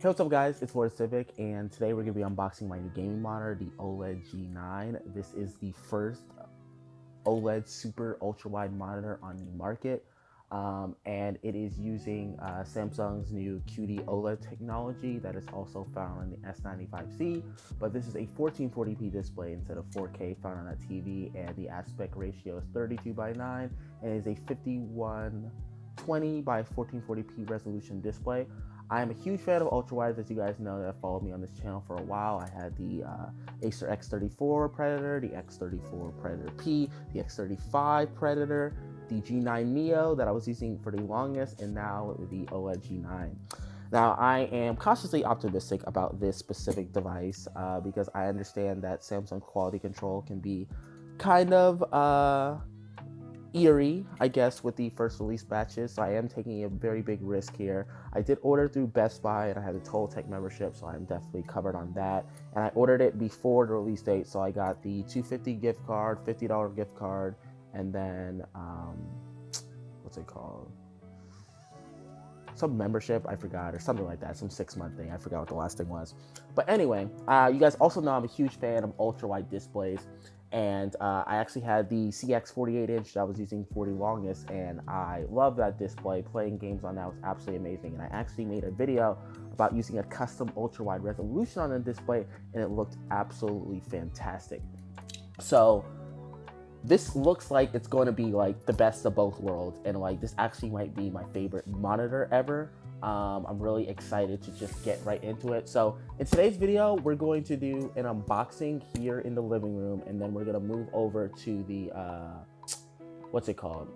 Hey, what's up guys, it's Oled, and today we're going to be unboxing my new gaming monitor, the Oled G9. This is the first OLED super ultra wide monitor on the market, and it is using Samsung's new QD OLED technology that is also found in the S95C, but this is a 1440p display instead of 4K found on that TV, and the aspect ratio is 32:9 and is a 5120 by 1440p resolution display. I am a huge fan of ultrawides, as you guys know that have followed me on this channel for a while. I had the Acer X34 Predator, the X34 Predator P, the X35 Predator, the G9 Neo that I was using for the longest, and now the Oled G9. Now, I am cautiously optimistic about this specific device because I understand that Samsung quality control can be kind of eerie, I guess, with the first release batches, so I am taking a very big risk here. I did order through Best Buy and I had a Total Tech membership, so I'm definitely covered on that. And I ordered it before the release date, so I got the $250 gift card, $50 gift card, and then what's it called? Some membership, I forgot, or something like that, some 6-month thing. I forgot what the last thing was. But anyway, you guys also know I'm a huge fan of ultra wide displays. And I actually had the CX 48-inch that I was using for the longest, and I love that display. Playing games on that was absolutely amazing. And I actually made a video about using a custom ultra-wide resolution on the display, and it looked absolutely fantastic. So this looks like it's going to be like the best of both worlds, and like this actually might be my favorite monitor ever. I'm really excited to just get right into it. So in today's video, we're going to do an unboxing here in the living room, and then we're gonna move over to the, what's it called?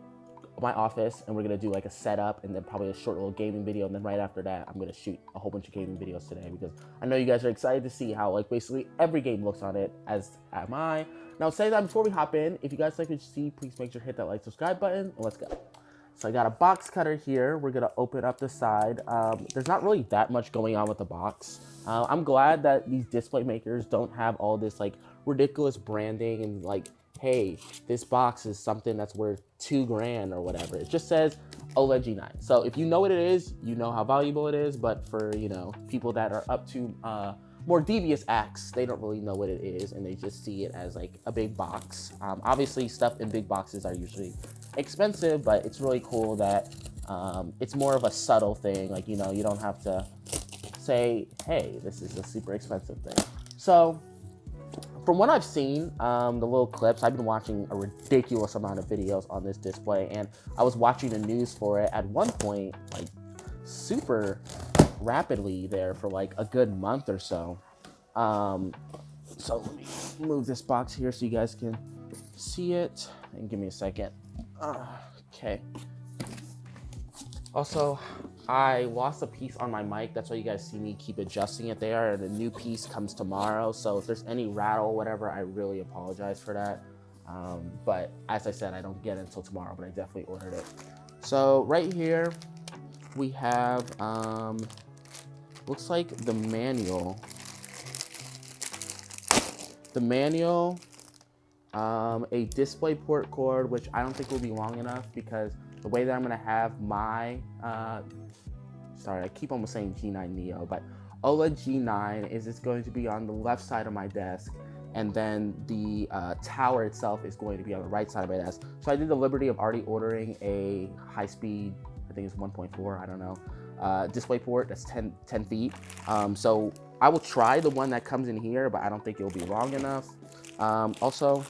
My office, and we're gonna do like a setup and then probably a short little gaming video. And then right after that, I'm gonna shoot a whole bunch of gaming videos today because I know you guys are excited to see how like basically every game looks on it, as am I. Now saying that, before we hop in, if you guys like what you see, please make sure to hit that like, subscribe button, and let's go. So I got a box cutter here. We're gonna open up the side. There's not really that much going on with the box. I'm glad that these display makers don't have all this like ridiculous branding and like, hey, this box is something that's worth $2,000 or whatever. It just says Oled G9. So if you know what it is, you know how valuable it is. But for, you know, people that are up to more devious acts, they don't really know what it is, and they just see it as like a big box. Obviously, stuff in big boxes are usually expensive, but it's really cool that it's more of a subtle thing. Like, you know, you don't have to say, hey, this is a super expensive thing. So from what I've seen, the little clips, I've been watching a ridiculous amount of videos on this display, and I was watching the news for it at one point, like super rapidly there for like a good month or so. So let me move this box here so you guys can see it, and give me a second. Okay. Also, I lost a piece on my mic. That's why you guys see me keep adjusting it there. And the new piece comes tomorrow. So if there's any rattle, whatever, I really apologize for that. But as I said, I don't get it until tomorrow, but I definitely ordered it. So right here, we have, looks like the manual. A display port cord, which I don't think will be long enough because the way that I'm gonna have my, sorry, I keep almost saying G9 Neo, but Oled G9 is it's going to be on the left side of my desk, and then the tower itself is going to be on the right side of my desk. So I did the liberty of already ordering a high-speed, I think it's 1.4, I don't know, display port that's 10 feet. So I will try the one that comes in here, but I don't think it'll be long enough. Also,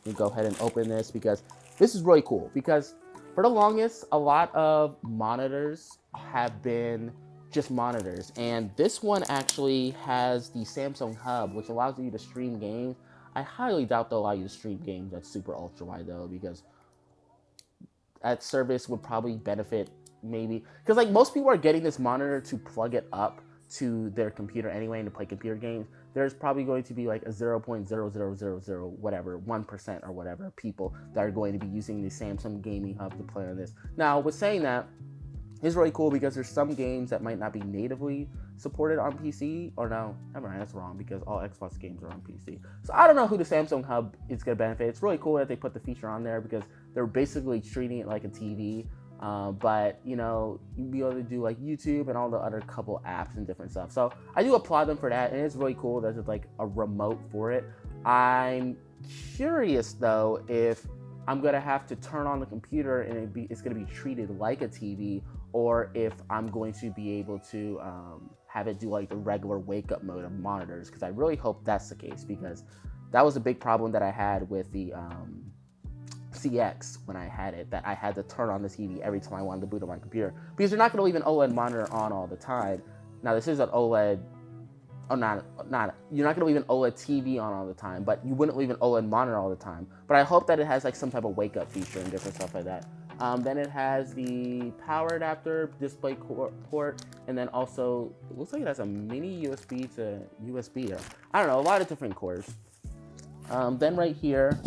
let me go ahead and open this because this is really cool, because for the longest, a lot of monitors have been just monitors, and this one actually has the Samsung Hub, which allows you to stream games. I highly doubt they'll allow you to stream games at super ultra wide though, because that service would probably benefit maybe, because like most people are getting this monitor to plug it up to their computer anyway and to play computer games. There's probably going to be like a 0.0000 whatever 1% or whatever people that are going to be using the Samsung gaming hub to play on this. Now, with saying that, it's really cool because there's some games that might not be natively supported on PC, or no, never mind, that's wrong because all Xbox games are on PC. So I don't know who the Samsung hub is going to benefit. It's really cool that they put the feature on there because they're basically treating it like a TV. But you know, you'll be able to do like YouTube and all the other couple apps and different stuff. So I do applaud them for that, and it's really cool that it's like a remote for it. I'm curious though if I'm gonna have to turn on the computer and it's gonna be treated like a TV, or if I'm going to be able to have it do like the regular wake up mode of monitors, because I really hope that's the case, because that was a big problem that I had with the CX when I had it, that I had to turn on the TV every time I wanted to boot up my computer, because you're not going to leave an OLED monitor on all the time. Now this is an OLED, you're not going to leave an OLED TV on all the time, but you wouldn't leave an OLED monitor all the time. But I hope that it has like some type of wake up feature and different stuff like that. Then it has the power adapter, display port, and then also it looks like it has a mini USB to USB, or I don't know, a lot of different cores. Then right here,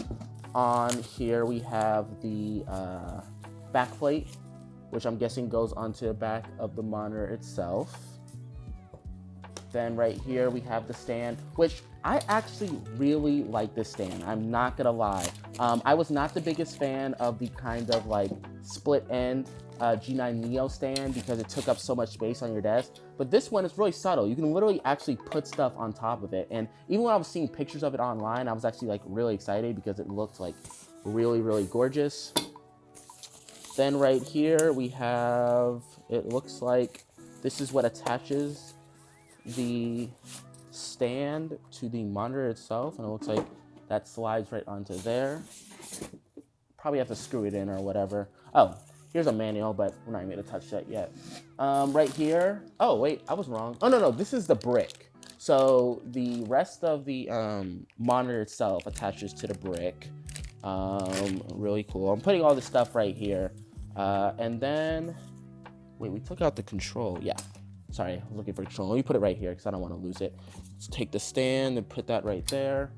on here we have the backplate, which I'm guessing goes onto the back of the monitor itself. Then right here we have the stand, which I actually really like this stand. I'm not gonna lie. I was not the biggest fan of the kind of like split end G9 Neo stand, because it took up so much space on your desk. But this one is really subtle. You can literally actually put stuff on top of it. And even when I was seeing pictures of it online, I was actually like really excited because it looked like really, really gorgeous. Then right here we have, it looks like this is what attaches the stand to the monitor itself, and it looks like that slides right onto there. Probably have to screw it in or whatever. Oh, here's a manual, but we're not even gonna touch that yet. Right here, oh wait, I was wrong. Oh no, this is the brick. So the rest of the monitor itself attaches to the brick. Really cool. I'm putting all this stuff right here. And then, wait, we took out the control, yeah. Sorry, I was looking for control. Let me put it right here because I don't want to lose it. Let's take the stand and put that right there.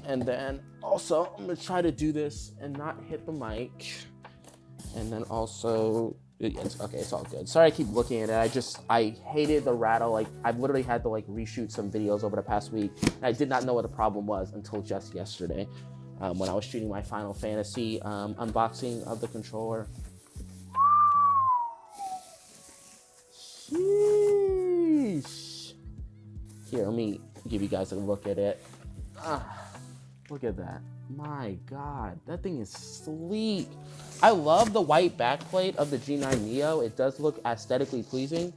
And then also, I'm going to try to do this and not hit the mic. And then also, okay, it's all good. Sorry I keep looking at it. I hated the rattle. Like, I've literally had to like reshoot some videos over the past week. And I did not know what the problem was until just yesterday when I was shooting my Final Fantasy unboxing of the controller. Sheesh. Here, let me give you guys a look at it. Look at that. My God, that thing is sleek. I love the white backplate of the G9 Neo. It does look aesthetically pleasing.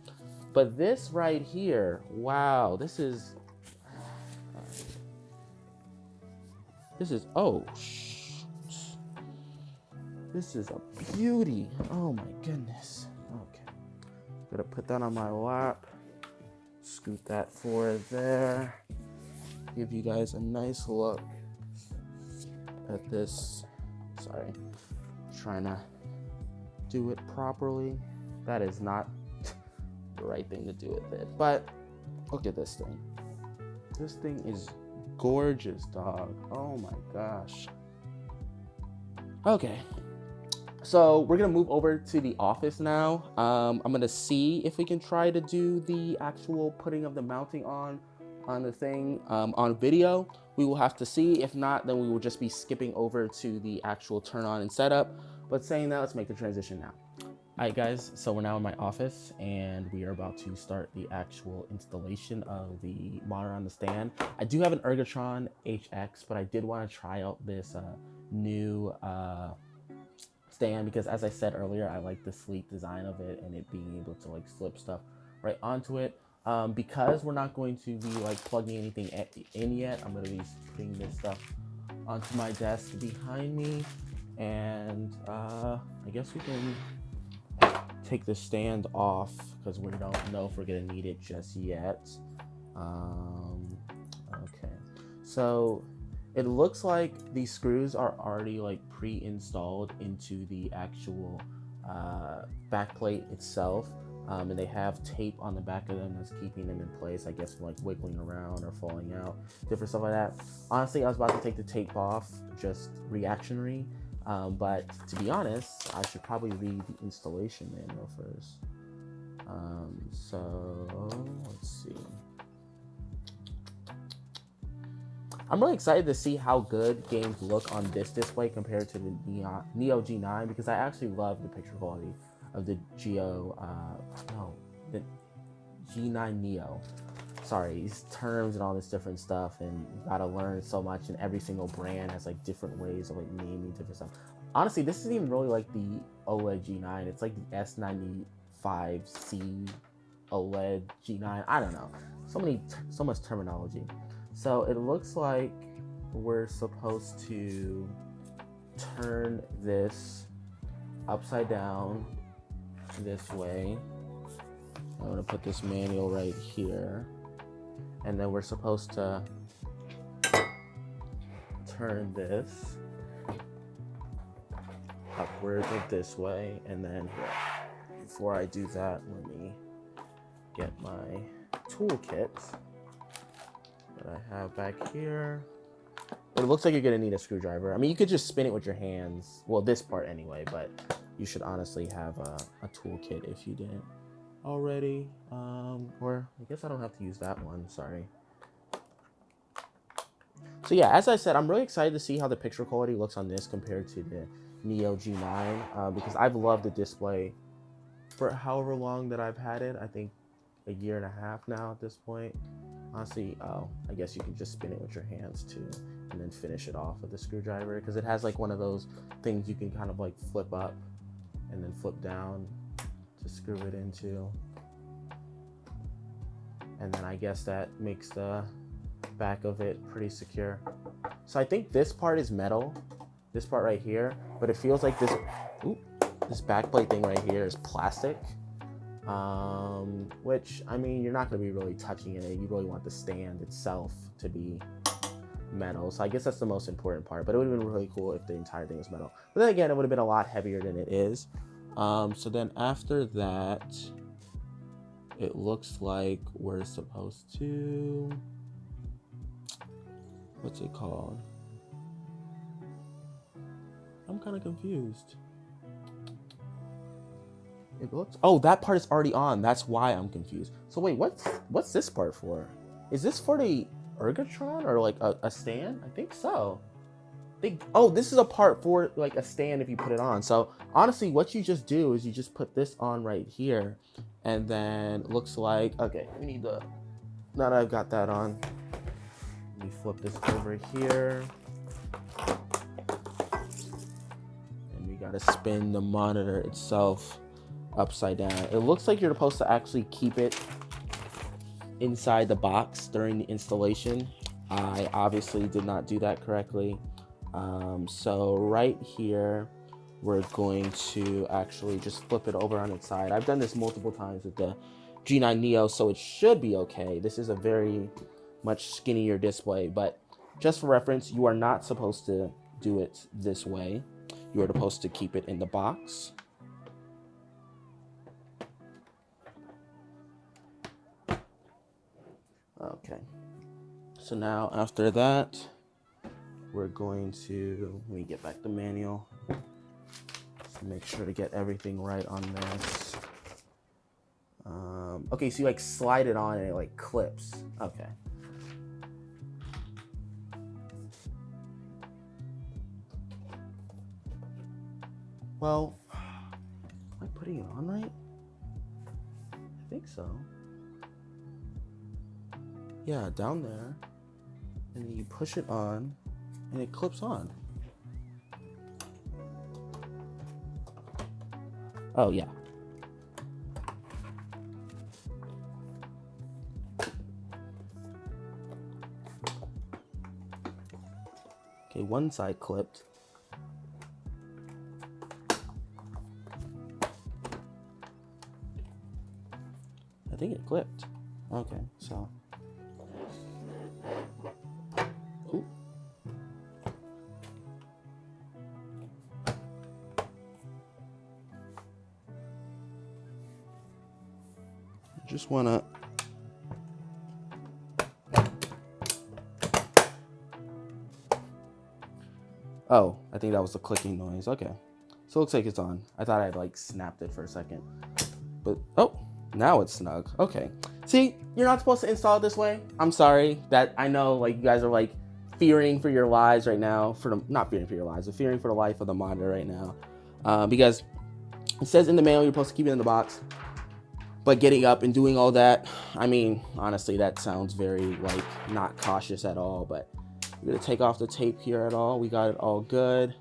But this right here, wow, this is, oh, this is a beauty. Oh my goodness. Okay. Gonna put that on my lap, scoot that forward there, give you guys a nice look at this. Sorry, trying to do it properly. That is not the right thing to do with it, but look at this thing. This thing is gorgeous, dog. Oh my gosh. Okay. So we're gonna move over to the office now. I'm gonna see if we can try to do the actual putting of the mounting on the thing on video. We will have to see. If not, then we will just be skipping over to the actual turn on and setup. But saying that, let's make the transition now. All right, guys, so we're now in my office and we are about to start the actual installation of the monitor on the stand. I do have an Ergotron HX, but I did want to try out this new stand because, as I said earlier, I like the sleek design of it and it being able to like slip stuff right onto it. Because we're not going to be like plugging anything in yet, I'm going to be putting this stuff onto my desk behind me, and I guess we can take the stand off because we don't know if we're going to need it just yet. Okay, so it looks like these screws are already like pre-installed into the actual backplate itself. And they have tape on the back of them that's keeping them in place, I guess, from like wiggling around or falling out, different stuff like that. Honestly, I was about to take the tape off, just reactionary. But to be honest, I should probably read the installation manual first. So let's see. I'm really excited to see how good games look on this display compared to the Neo G9 because I actually love the picture quality of the the G9 Neo. Sorry, these terms and all this different stuff, and you gotta learn so much, and every single brand has like different ways of like naming different stuff. Honestly, this isn't even really like the OLED G9. It's like the S95C OLED G9. I don't know. So much terminology. So it looks like we're supposed to turn this upside down this way. I'm going to put this manual right here. And then we're supposed to turn this upwards of this way. And then before I do that, let me get my toolkit that I have back here. But it looks like you're gonna need a screwdriver. I mean, you could just spin it with your hands. Well, this part anyway, but you should honestly have a toolkit if you didn't already. Or I guess I don't have to use that one, sorry. So yeah, as I said, I'm really excited to see how the picture quality looks on this compared to the Neo G9, because I've loved the display for however long that I've had it. I think a year and a half now at this point. Honestly, I guess you can just spin it with your hands too, and then finish it off with a screwdriver, because it has like one of those things you can kind of like flip up and then flip down to screw it into. And then I guess that makes the back of it pretty secure. So I think this part is metal, this part right here, but it feels like this back plate thing right here is plastic. Which, I mean, you're not going to be really touching it. You really want the stand itself to be metal. So I guess that's the most important part, but it would have been really cool if the entire thing was metal. But then again, it would have been a lot heavier than it is. So then after that, it looks like we're supposed to, what's it called? I'm kind of confused. It looks, oh, that part is already on. That's why I'm confused. So wait, what's this part for? Is this for the ergotron or like a stand? I think so. Oh, this is a part for like a stand if you put it on. So honestly, what you just do is you just put this on right here, and then it looks like, okay, we need the, now that I've got that on, let me flip this over here. And we gotta spin the monitor itself upside down. It looks like you're supposed to actually keep it inside the box during the installation. I obviously did not do that correctly. So right here, we're going to actually just flip it over on its side. I've done this multiple times with the G9 Neo, so it should be okay. This is a very much skinnier display, but just for reference, you are not supposed to do it this way. You are supposed to keep it in the box. Okay, so now after that, we're going to, let me get back the manual. So make sure to get everything right on this. Okay, so you like slide it on and it like clips. Okay. Well, am I putting it on right? I think so. Yeah, down there, and then you push it on, and it clips on. Oh, yeah. Okay, one side clipped. I think it clipped. Okay, so. Ooh. Just wanna oh, I think that was the clicking noise. Okay, so it looks like it's on. I thought I'd like snapped it for a second, but oh, now it's snug. Okay, see, you're not supposed to install it this way. I'm sorry that I know like you guys are like fearing for your lives right now, not fearing for your lives, but fearing for the life of the monitor right now, because It says in the mail you're supposed to keep it in the box. But getting up and doing all that, I mean, honestly, that sounds very, like, not cautious at all. But we're going to take off the tape here at all. We got it all good.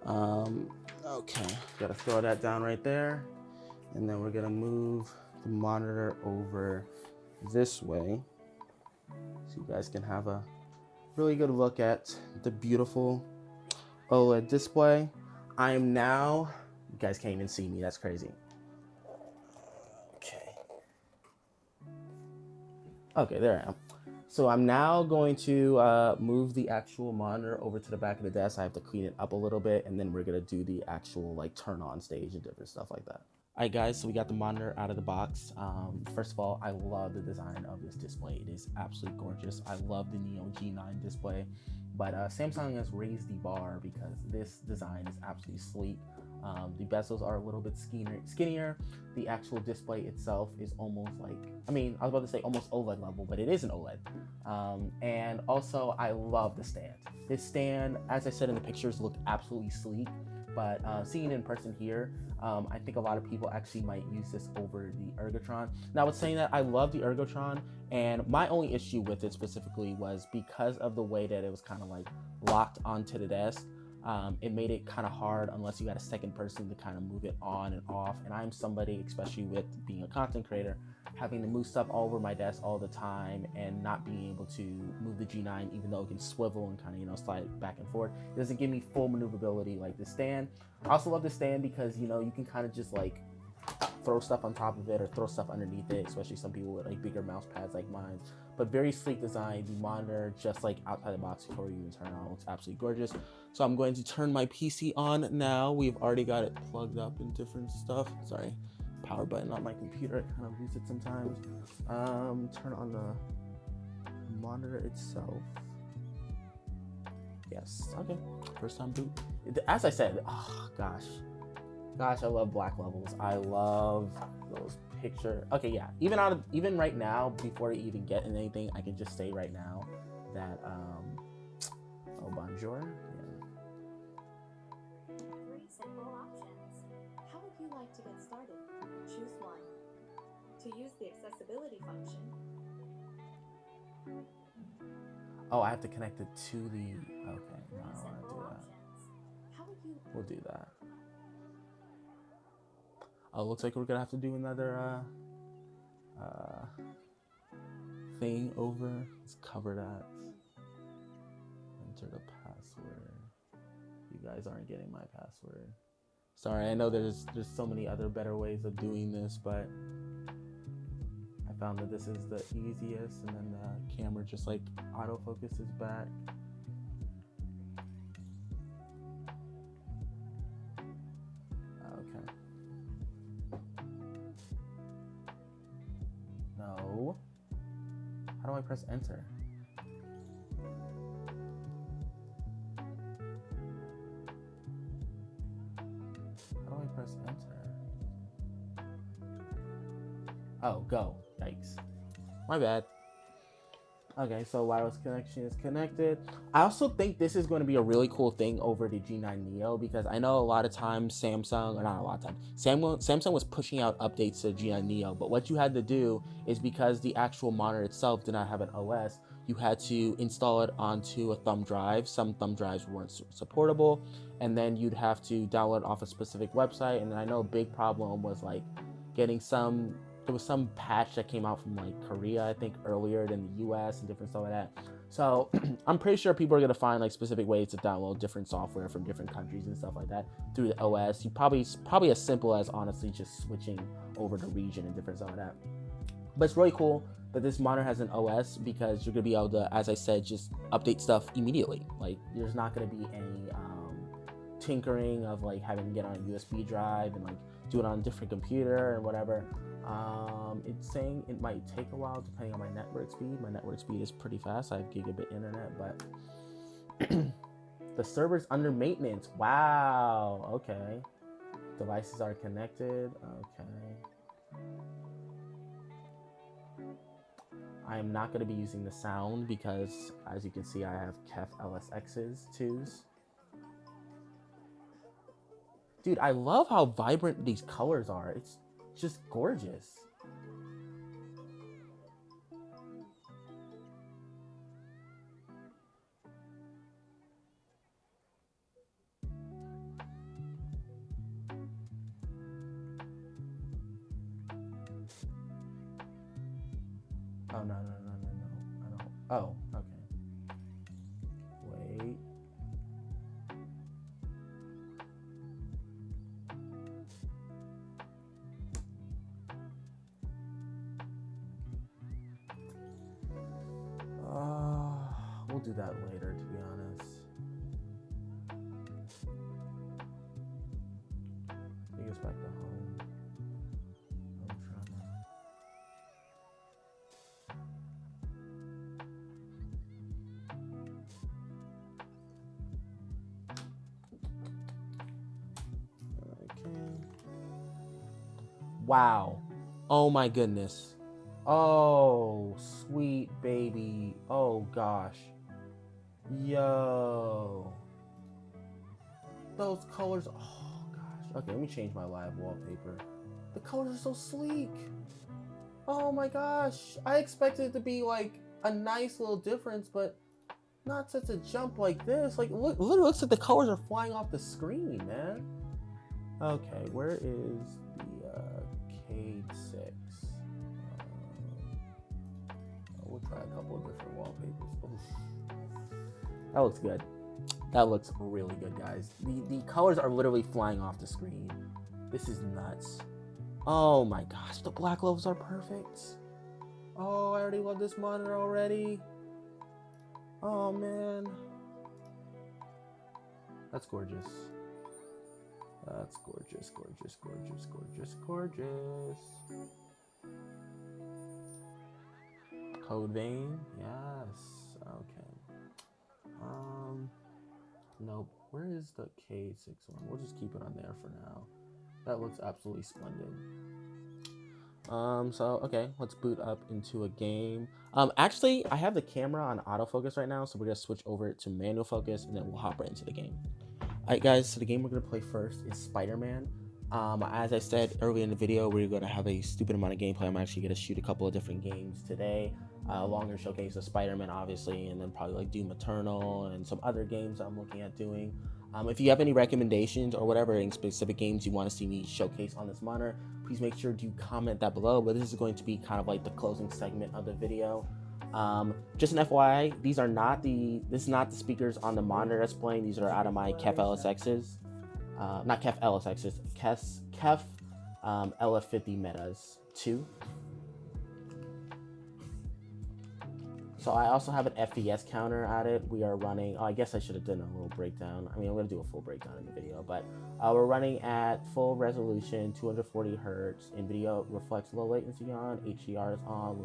Okay, got to throw that down right there. And then we're going to move the monitor over this way so you guys can have a really good look at the beautiful OLED display. I am now, you guys can't even see me, that's crazy. Okay, there I am. So I'm now going to move the actual monitor over to the back of the desk. I have to clean it up a little bit, and then we're gonna do the actual like turn on stage and different stuff like that. All right, guys, so we got the monitor out of the box. First of all, I love the design of this display. It is absolutely gorgeous. I love the Neo G9 display, but Samsung has raised the bar because this design is absolutely sleek. The bezels are a little bit skinnier. The actual display itself is almost like, I mean, I was about to say almost OLED level, but it is an OLED. And also, I love the stand. This stand, as I said in the pictures, looked absolutely sleek, but seeing it in person here, I think a lot of people actually might use this over the Ergotron. Now, with saying that, I love the Ergotron, and my only issue with it specifically was because of the way that it was kind of like locked onto the desk. It made it kind of hard unless you got a second person to kind of move it on and off. And I'm somebody, especially with being a content creator, having to move stuff all over my desk all the time and not being able to move the G9, even though it can swivel and kind of, you know, slide back and forth. It doesn't give me full maneuverability like the stand. I also love the stand because, you know, you can kind of just like throw stuff on top of it or throw stuff underneath it, especially some people with like bigger mouse pads like mine. But very sleek design. The monitor, just like outside the box before you even turn it on, looks absolutely gorgeous. So I'm going to turn my PC on now. We've already got it plugged up in different stuff. Sorry, power button on my computer, I kind of lose it sometimes. Turn on the monitor itself. Yes, okay, first time boot. As I said, oh gosh, I love black levels. I love those picture. Okay, yeah. Even right now, before I even get in anything, I can just say right now that oh bonjour. Yeah. 3 simple options. How would you like to get started? Choose one. To use the accessibility function. Oh, I have to connect it to the. Okay, no, I don't want to do that. How would you? We'll do that. Oh, looks like we're gonna have to do another thing over. Let's cover that. Enter the password. You guys aren't getting my password. Sorry, I know there's so many other better ways of doing this, but I found that this is the easiest, and then the camera just like autofocuses back. Okay. No. How do I press enter? How do I press enter? Oh, go. Yikes. My bad. Okay, so wireless connection is connected. I also think this is going to be a really cool thing over the G9 Neo, because I know a lot of times Samsung was pushing out updates to the G9 Neo, but what you had to do is, because the actual monitor itself did not have an OS, you had to install it onto a thumb drive. Some thumb drives weren't supportable, and then you'd have to download it off a specific website. And I know a big problem was like getting there was some patch that came out from like Korea, I think, earlier than the US and different stuff like that. So I'm pretty sure people are gonna find like specific ways to download different software from different countries and stuff like that through the OS. You probably as simple as honestly just switching over the region and different stuff like that. But it's really cool that this monitor has an OS, because you're gonna be able to, as I said, just update stuff immediately. Like there's not gonna be any tinkering of like having to get on a USB drive and like do it on a different computer or whatever. It's saying it might take a while depending on my network speed. My network speed is pretty fast. I have gigabit internet, but the server's under maintenance. Wow. Okay. Devices are connected. Okay. I am not going to be using the sound because, as you can see, I have KEF LSXs 2s. Dude, I love how vibrant these colors are. It's just gorgeous. Oh, no. I don't. Oh, okay. Wait. We'll do that later, to be honest. Take us back to home. Okay. Wow. Oh my goodness. Oh, sweet baby. Oh gosh. Yo. Those colors. Oh gosh. Okay, let me change my live wallpaper. The colors are so sleek. Oh my gosh. I expected it to be like a nice little difference, but not such a jump like this. Like, look, it literally looks like the colors are flying off the screen, man. Okay, where is the Cade 6? We'll try a couple of different wallpapers. Oof. That looks good. That looks really good, guys. The colors are literally flying off the screen. This is nuts. Oh my gosh, the black gloves are perfect. Oh, I already love this monitor already. Oh man. That's gorgeous. That's gorgeous, gorgeous, gorgeous, gorgeous, gorgeous. Code vein, yes. Okay. Nope. Where is the K6 one? We'll just keep it on there for now. That looks absolutely splendid. So okay, let's boot up into a game. Actually, I have the camera on autofocus right now, so we're gonna switch over to manual focus, and then we'll hop right into the game. All right, guys. So the game we're gonna play first is Spider-Man. As I said earlier in the video, we're gonna have a stupid amount of gameplay. I'm actually gonna shoot a couple of different games today. Longer showcase of Spider-Man, obviously, and then probably like Doom Eternal and some other games I'm looking at doing. If you have any recommendations or whatever, any specific games you want to see me showcase on this monitor, please make sure to comment that below. But this is going to be kind of like the closing segment of the video. Just an FYI, this is not the speakers on the monitor that's playing. These are out of my KEF LSXs. Not KEF LSXs, KEF LF50 Metas 2. So I also have an FPS counter at it. We are running, I guess I should have done a little breakdown. I mean, I'm gonna do a full breakdown in the video, but we're running at full resolution, 240 Hertz. NVIDIA reflects low latency on, HDR is on,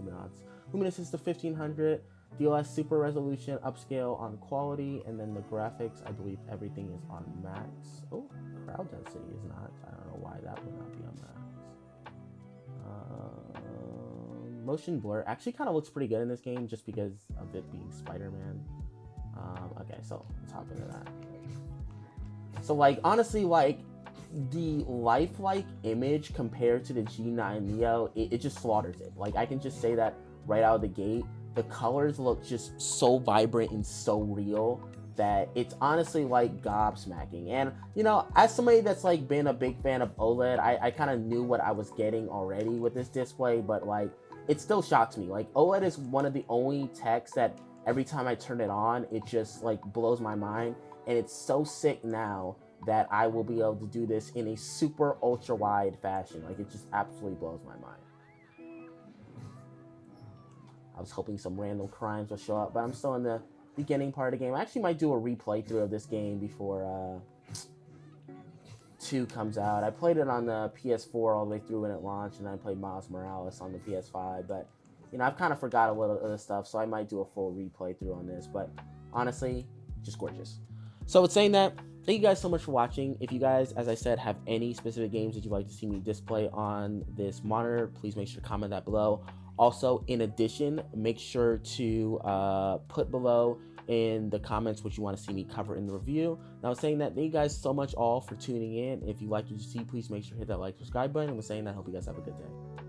Luminance is to 1500, DLS super resolution, upscale on quality, and then the graphics, I believe everything is on max. Oh, crowd density is not. I don't know why that would not be on max. Motion blur actually kind of looks pretty good in this game just because of it being Spider-Man. Okay, so let's hop into that. So like honestly, like the lifelike image compared to the G9 Neo, it just slaughters it. Like I can just say that right out of the gate. The colors look just so vibrant and so real that it's honestly like gobsmacking. And you know, as somebody that's like been a big fan of OLED, I kind of knew what I was getting already with this display, but like it still shocks me. Like OLED is one of the only techs that every time I turn it on, it just like blows my mind. And it's so sick now that I will be able to do this in a super ultra wide fashion. Like it just absolutely blows my mind. I was hoping some random crimes will show up, but I'm still in the beginning part of the game. I actually might do a replay through of this game before 2 comes out. I played it on the PS4 all the way through when it launched, and I played Miles Morales on the PS5, but you know, I've kind of forgot a little of the stuff, so I might do a full replay through on this, but honestly, just gorgeous. So with saying that, thank you guys so much for watching. If you guys, as I said, have any specific games that you'd like to see me display on this monitor, please make sure to comment that below. Also, in addition, make sure to put below in the comments what you want to see me cover in the review. Now, saying that, thank you guys so much all for tuning in. If you like what you see, please make sure to hit that like, subscribe button. And with saying that, I hope you guys have a good day.